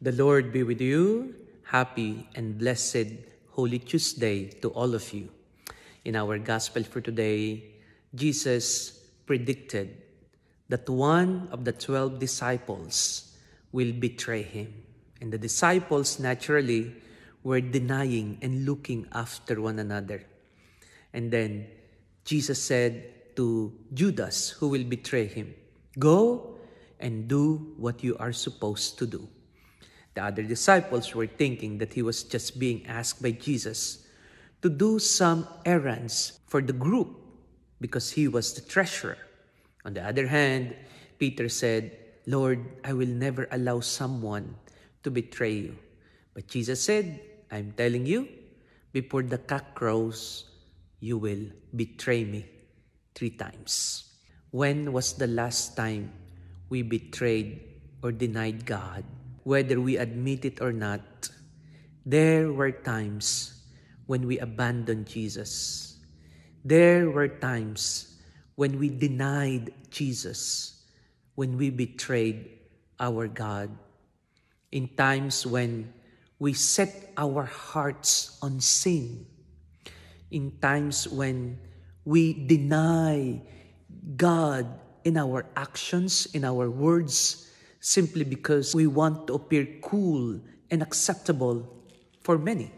The Lord be with you. Happy and blessed Holy Tuesday to all of you. In our gospel for today, Jesus predicted that one of the 12 disciples will betray him. And the disciples naturally were denying and looking after one another. And then Jesus said to Judas, who will betray him, "Go and do what you are supposed to do." The other disciples were thinking that he was just being asked by Jesus to do some errands for the group because he was the treasurer. On the other hand, Peter said, "Lord, I will never allow someone to betray you." But Jesus said, "I'm telling you, before the cock crows, you will betray me 3 times. When was the last time we betrayed or denied God? Whether we admit it or not, there were times when we abandoned Jesus. There were times when we denied Jesus, when we betrayed our God. In times when we set our hearts on sin. In times when we deny God in our actions, in our words, simply because we want to appear cool and acceptable for many.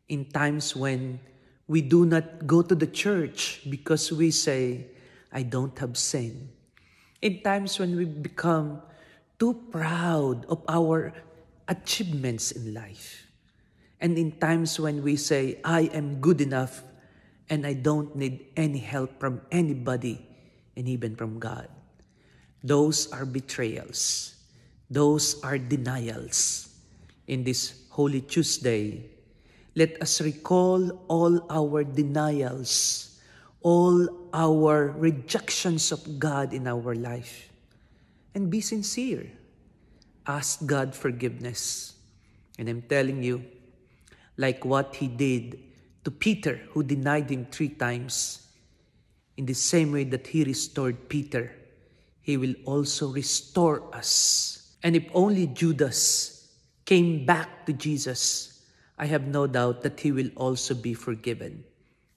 In times when we do not go to the church because we say, "I don't have sin." In times when we become too proud of our achievements in life. And in times when we say, "I am good enough and I don't need any help from anybody and even from God." Those are betrayals. Those are denials. In this Holy Tuesday, let us recall all our denials, all our rejections of God in our life, and be sincere. Ask God forgiveness. And I'm telling you, like what He did to Peter, who denied Him 3 times, in the same way that He restored Peter, He will also restore us. And if only Judas came back to Jesus, I have no doubt that he will also be forgiven.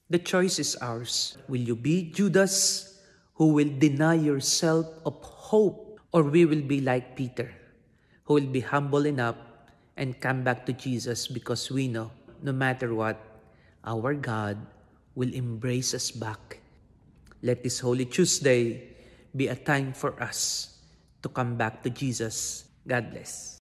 The choice is ours. Will you be Judas, who will deny yourself of hope? Or we will be like Peter, who will be humble enough and come back to Jesus because we know, no matter what, our God will embrace us back. Let this Holy Tuesday be a time for us to come back to Jesus. God bless.